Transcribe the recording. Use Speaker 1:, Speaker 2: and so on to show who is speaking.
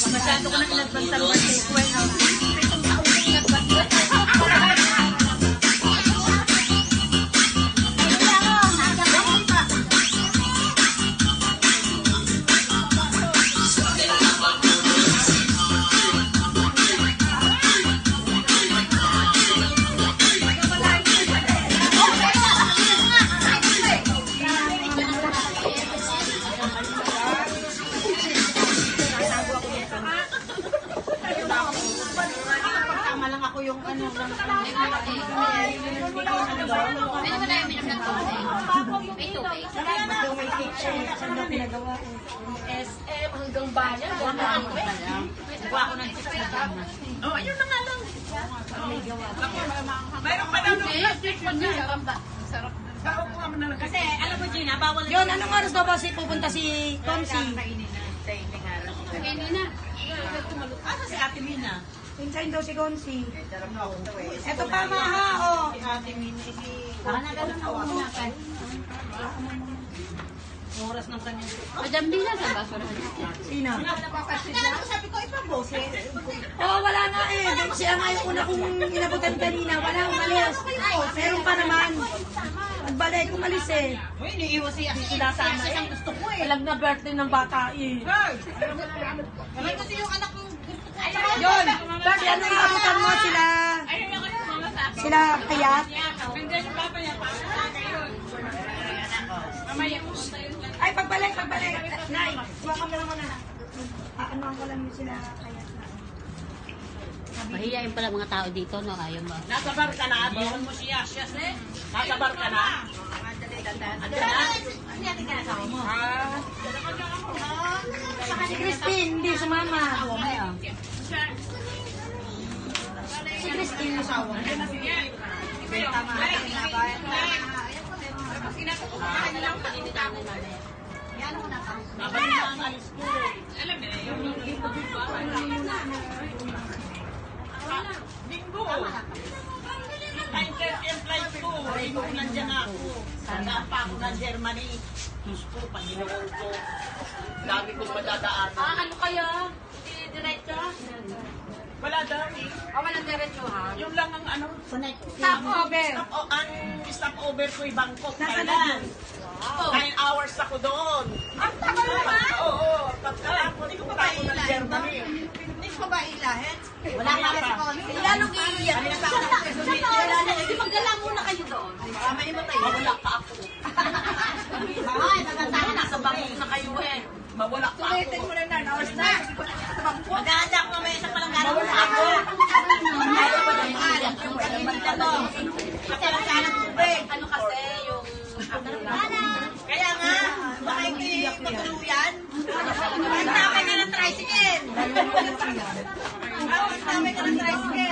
Speaker 1: Masyado ko na pinagbantan mo sa eskwela. Yung ano lang may kitchen saan na pinagawa SM hanggang bayan gawa ko ng kitchen oh ayun na nga lang may gawa mayroon pa daw sarap kasi alam mo Gina bawal yun anong oras daw ba pupunta si Tomsi kay Nina ano si Ate Mina pinsain daw si Gonsi. Ito pa maha, oh. Baka na ganun na umakan. Oras ng kanyang. Madam Bina sa basurahan. Sino? Sabi ko, ipabose. Oo, wala na eh. Siya nga yung una kong inabutan kanina. Wala, umalis. Meron pa naman. Nagbalik, umalis eh. Uy, iniiwas siya. Sila sana eh. Gusto ko eh. Alam na birthday ng bata eh. Alam kasi yung anak mo. Yun! Kasi ano yung abutan mo sila? Sila kayat? Ay, pagbalik! Nay, huwag kami naman na. Ano ko lang sila kayat na.
Speaker 2: Mahihayin pala mga tao dito, no? Ayaw ba?
Speaker 1: Nasa bar ka na? Bihon mo siya. Nasa bar ka na? Ano na? Ano natin ka nasawa mo?
Speaker 2: Si Christine, hindi sumama.
Speaker 1: Si Christine yung sawa. Ibenta nga. Nabalik na ang alis ko. Alam na yung Linggo. Time check yung flight ko. Linggo nandiyan ako. Sanda pa ako ng Germany. Diyos ko, Panginoon ko. Dami kong madadaan.
Speaker 2: Ano kaya? Diretso?
Speaker 1: Wala daw.
Speaker 2: Walang diretso ha?
Speaker 1: Yung lang ang ano.
Speaker 2: Stopover.
Speaker 1: Stopover ko yung Bangkok, Thailand. 9 hours ako doon.
Speaker 2: Ang tagal naman?
Speaker 1: Oo. Hindi ko pa tayo ng Germany.
Speaker 3: Hindi ko ba ilahin?
Speaker 1: Wala nga pa.
Speaker 3: Lalong iiyak.
Speaker 2: Hindi maggala muna kayo doon.
Speaker 3: May matay.
Speaker 1: Mawala pa ako.
Speaker 2: Ay, nagandahan. Nasa Bangkok na kayo eh.
Speaker 1: Mawala pa ako.
Speaker 3: Ulitin mo na na. Hours na. Maganda ako mamaya sa palangganan.
Speaker 1: Mawala ako.
Speaker 3: Kasi lang sana ng tubig.
Speaker 2: Ano kasi yung...
Speaker 3: Kaya nga, baka hindi matuluyan. Ang dami ka ng tricycle. Ang dami ka ng tricycle.